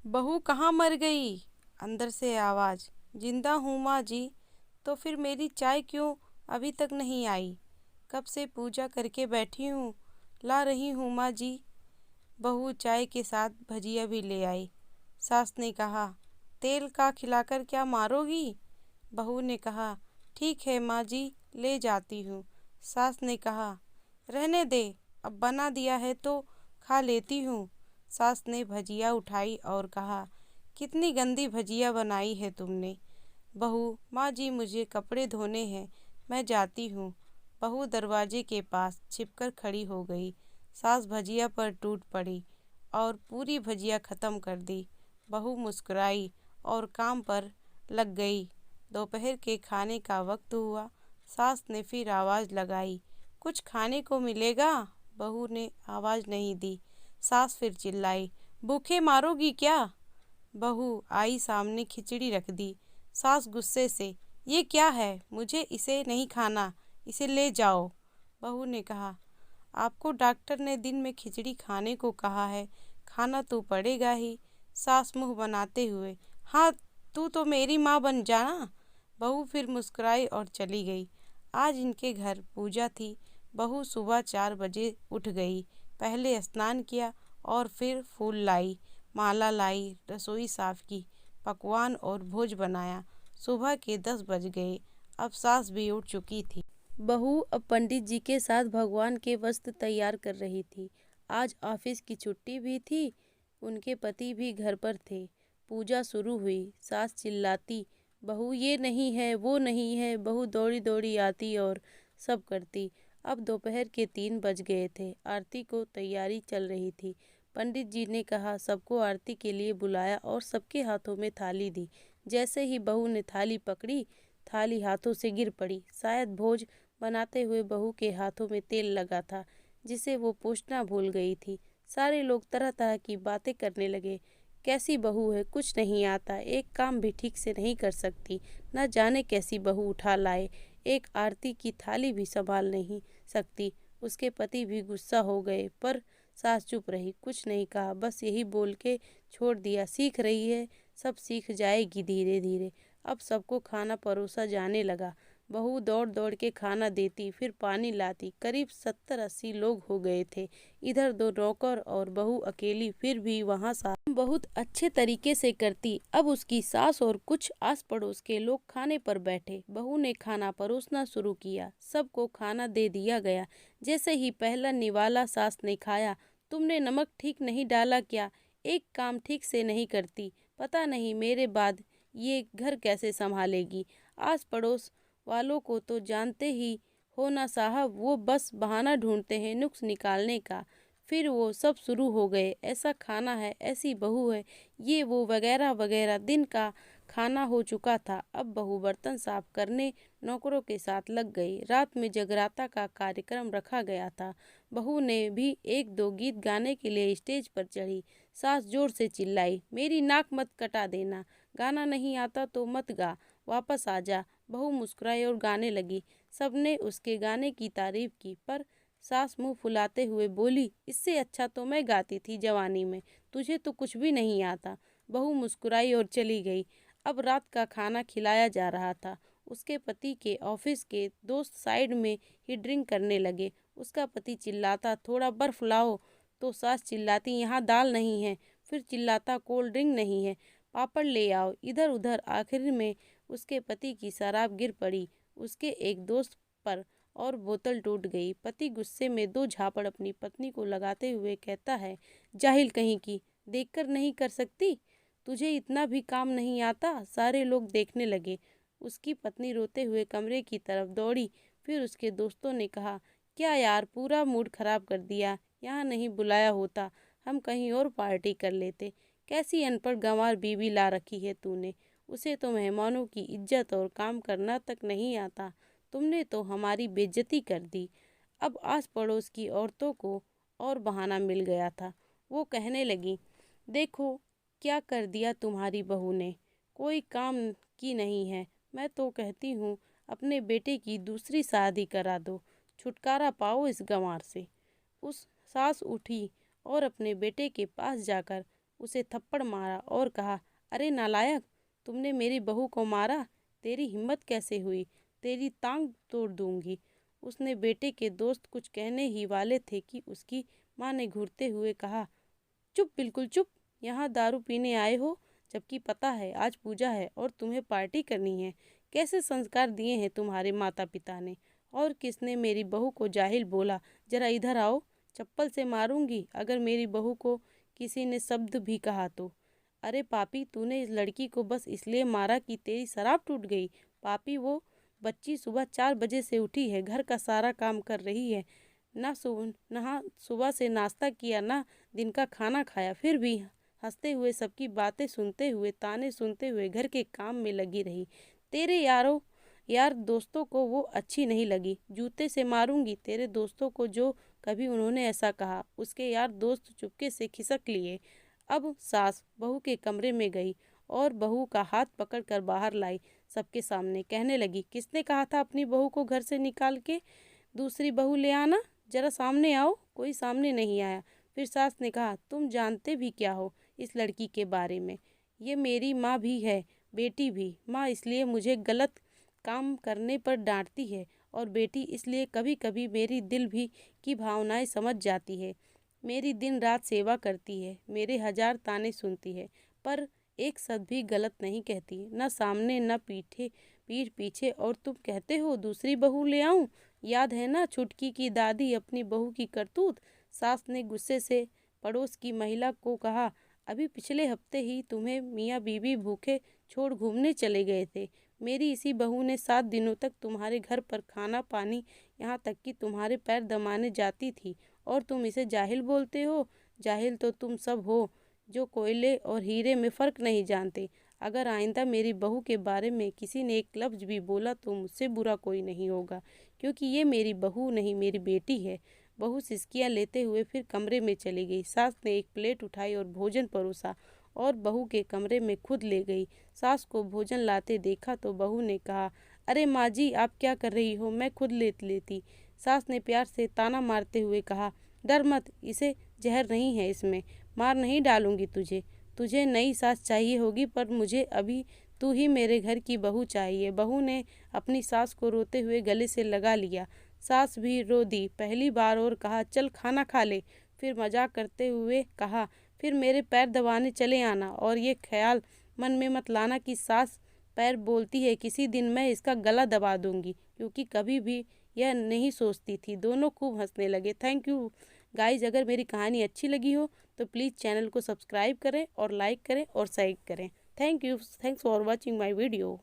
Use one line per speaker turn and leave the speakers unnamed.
बहू कहाँ मर गई? अंदर से आवाज। जिंदा हूँ माँ जी। तो फिर मेरी चाय क्यों अभी तक नहीं आई? कब से पूजा करके बैठी हूँ, ला रही हूँ माँ जी। बहू चाय के साथ भजिया भी ले आई। सास ने कहा, तेल का खिलाकर क्या मारोगी? बहू ने कहा, ठीक है माँ जी, ले जाती हूँ। सास ने कहा, रहने दे, अब बना दिया है तो खा लेती हूँ। सास ने भजिया उठाई और कहा, कितनी गंदी भजिया बनाई है तुमने। बहू, माँ जी मुझे कपड़े धोने हैं, मैं जाती हूँ। बहू दरवाजे के पास छिपकर खड़ी हो गई। सास भजिया पर टूट पड़ी और पूरी भजिया ख़त्म कर दी। बहू मुस्कुराई और काम पर लग गई। दोपहर के खाने का वक्त हुआ। सास ने फिर आवाज़ लगाई, कुछ खाने को मिलेगा? बहू ने आवाज़ नहीं दी। सास फिर चिल्लाई, भूखे मारोगी क्या? बहू आई सामने खिचड़ी रख दी। सास गुस्से से, ये क्या है? मुझे इसे नहीं खाना, इसे ले जाओ। बहू ने कहा, आपको डॉक्टर ने दिन में खिचड़ी खाने को कहा है, खाना तो पड़ेगा ही। सास मुंह बनाते हुए, हाँ, तू तो मेरी माँ बन जाना। बहू फिर मुस्कुराई और चली गई। आज इनके घर पूजा थी। बहू सुबह 4 बजे उठ गई। पहले स्नान किया और फिर फूल लाई, माला लाई, रसोई साफ की, पकवान और भोज बनाया। सुबह के 10 बज गए। अब सास भी उठ चुकी थी। बहू अब पंडित जी के साथ भगवान के वस्त्र तैयार कर रही थी। आज ऑफिस की छुट्टी भी थी। उनके पति भी घर पर थे। पूजा शुरू हुई। सास चिल्लाती, बहू ये नहीं है, वो नहीं है। बहू दौड़ी दौड़ी आती और सब करती। अब दोपहर के 3 बज गए थे। आरती को तैयारी चल रही थी। पंडित जी ने कहा, सबको आरती के लिए बुलाया और सबके हाथों में थाली दी। जैसे ही बहू ने थाली पकड़ी, थाली हाथों से गिर पड़ी। शायद भोज बनाते हुए बहू के हाथों में तेल लगा था, जिसे वो पूछना भूल गई थी। सारे लोग तरह तरह की बातें करने लगे। कैसी बहू है, कुछ नहीं आता, एक काम भी ठीक से नहीं कर सकती, न जाने कैसी बहू उठा लाए, एक आरती की थाली भी संभाल नहीं सकती। उसके पति भी गुस्सा हो गए, पर सास चुप रही, कुछ नहीं कहा, बस यही बोल के छोड़ दिया, सीख रही है, सब सीख जाएगी धीरे धीरे। अब सबको खाना परोसा जाने लगा। बहू दौड़ दौड़ के खाना देती, फिर पानी लाती। करीब 70-80 लोग हो गए थे। इधर 2 नौकर और बहू अकेली, फिर भी वहाँ सास बहुत अच्छे तरीके से करती। अब उसकी सास और कुछ आस पड़ोस के लोग खाने पर बैठे। बहू ने खाना परोसना शुरू किया। सबको खाना दे दिया गया। जैसे ही पहला निवाला सास ने खाया, तुमने नमक ठीक नहीं डाला क्या? एक काम ठीक से नहीं करती, पता नहीं मेरे बाद ये घर कैसे संभालेगी। आस पड़ोस वालों को तो जानते ही हो ना साहब, वो बस बहाना ढूंढते हैं नुक्स निकालने का। फिर वो सब शुरू हो गए, ऐसा खाना है, ऐसी बहू है, ये वो वगैरह वगैरह। दिन का खाना हो चुका था। अब बहू बर्तन साफ करने नौकरों के साथ लग गई। रात में जगराता का कार्यक्रम रखा गया था। बहू ने भी 1-2 गीत गाने के लिए स्टेज पर चढ़ी। सास जोर से चिल्लाई, मेरी नाक मत कटा देना, गाना नहीं आता तो मत गा, वापस आ जा। बहू मुस्कुराई और गाने लगी। सबने उसके गाने की तारीफ की, पर सास मुंह फुलाते हुए बोली, इससे अच्छा तो मैं गाती थी जवानी में, तुझे तो कुछ भी नहीं आता। बहू मुस्कुराई और चली गई। अब रात का खाना खिलाया जा रहा था। उसके पति के ऑफिस के दोस्त साइड में ही ड्रिंक करने लगे। उसका पति चिल्लाता, थोड़ा बर्फ लाओ, तो सास चिल्लाती, यहाँ दाल नहीं है। फिर चिल्लाता, कोल्ड ड्रिंक नहीं है, पापड़ ले आओ। इधर उधर आखिर में उसके पति की शराब गिर पड़ी उसके एक दोस्त पर और बोतल टूट गई। पति गुस्से में 2 झापड़ अपनी पत्नी को लगाते हुए कहता है, जाहिल कहीं की, देखकर नहीं कर सकती, तुझे इतना भी काम नहीं आता। सारे लोग देखने लगे। उसकी पत्नी रोते हुए कमरे की तरफ दौड़ी। फिर उसके दोस्तों ने कहा, क्या यार, पूरा मूड खराब कर दिया, यहाँ नहीं बुलाया होता, हम कहीं और पार्टी कर लेते। कैसी अनपढ़ गंवार बीवी ला रखी है तूने, उसे तो मेहमानों की इज्जत और काम करना तक नहीं आता, तुमने तो हमारी बेइज्जती कर दी। अब आस पड़ोस की औरतों को और बहाना मिल गया था। वो कहने लगी, देखो क्या कर दिया तुम्हारी बहू ने, कोई काम की नहीं है। मैं तो कहती हूँ अपने बेटे की दूसरी शादी करा दो, छुटकारा पाओ इस गंवार से। उस सास उठी और अपने बेटे के पास जाकर उसे थप्पड़ मारा और कहा, अरे नालायक, तुमने मेरी बहू को मारा, तेरी हिम्मत कैसे हुई, तेरी टांग तोड़ दूंगी। उसने बेटे के दोस्त कुछ कहने ही वाले थे कि उसकी माँ ने घूरते हुए कहा, चुप, बिल्कुल चुप। यहाँ दारू पीने आए हो, जबकि पता है आज पूजा है और तुम्हें पार्टी करनी है। कैसे संस्कार दिए हैं तुम्हारे माता पिता ने। और किसने मेरी बहू को जाहिल बोला, जरा इधर आओ, चप्पल से मारूंगी अगर मेरी बहू को किसी ने शब्द भी कहा तो। अरे पापी, तूने इस लड़की को बस इसलिए मारा कि तेरी शराब टूट गई। पापी, वो बच्ची सुबह 4 बजे से उठी है, घर का सारा काम कर रही है, ना सुबह से नाश्ता किया, ना दिन का खाना खाया, फिर भी हंसते हुए सबकी बातें सुनते हुए, ताने सुनते हुए घर के काम में लगी रही। तेरे यार दोस्तों को वो अच्छी नहीं लगी, जूते से मारूंगी तेरे दोस्तों को जो कभी उन्होंने ऐसा कहा। उसके यार दोस्त चुपके से खिसक लिए। अब सास बहू के कमरे में गई और बहू का हाथ पकड़कर बाहर लाई, सबके सामने कहने लगी, किसने कहा था अपनी बहू को घर से निकाल के दूसरी बहू ले आना, जरा सामने आओ। कोई सामने नहीं आया। फिर सास ने कहा, तुम जानते भी क्या हो इस लड़की के बारे में। ये मेरी माँ भी है, बेटी भी। माँ इसलिए मुझे गलत काम करने पर डांटती है और बेटी इसलिए कभी कभी मेरी दिल भी की भावनाएं समझ जाती है। मेरी दिन रात सेवा करती है, मेरे 1000 ताने सुनती है, पर एक शब्द भी गलत नहीं कहती, न सामने न पीठ पीछे। और तुम कहते हो दूसरी बहू ले आऊं। याद है ना छुटकी की दादी अपनी बहू की करतूत। सास ने गुस्से से पड़ोस की महिला को कहा, अभी पिछले हफ्ते ही तुम्हें मियाँ बीवी भूखे छोड़ घूमने चले गए थे। मेरी इसी बहू ने 7 दिनों तक तुम्हारे घर पर खाना पानी, यहाँ तक कि तुम्हारे पैर दमाने जाती थी, और तुम इसे जाहिल बोलते हो। जाहिल तो तुम सब हो, जो कोयले और हीरे में फ़र्क नहीं जानते। अगर आइंदा मेरी बहू के बारे में किसी ने एक लफ्ज़ भी बोला तो मुझसे बुरा कोई नहीं होगा, क्योंकि ये मेरी बहू नहीं, मेरी बेटी है। बहू सिसकियाँ लेते हुए फिर कमरे में चली गई। सास ने एक प्लेट उठाई और भोजन परोसा और बहू के कमरे में खुद ले गई। सास को भोजन लाते देखा तो बहू ने कहा, अरे माँ जी, आप क्या कर रही हो, मैं खुद ले लेती। सास ने प्यार से ताना मारते हुए कहा, डर मत, इसे जहर नहीं है, इसमें मार नहीं डालूंगी तुझे। तुझे नई सास चाहिए होगी, पर मुझे अभी तू ही मेरे घर की बहू चाहिए। बहू ने अपनी सास को रोते हुए गले से लगा लिया। सास भी रो दी पहली बार और कहा, चल खाना खा ले। फिर मजाक करते हुए कहा, फिर मेरे पैर दबाने चले आना, और ये ख्याल मन में मत लाना कि सास पैर बोलती है किसी दिन मैं इसका गला दबा दूंगी, क्योंकि कभी भी यह नहीं सोचती थी। दोनों खूब हंसने लगे। Thank you guys. अगर मेरी कहानी अच्छी लगी हो तो प्लीज़ चैनल को सब्सक्राइब करें और लाइक करें और शेयर करें। Thank you. Thanks for watching my video.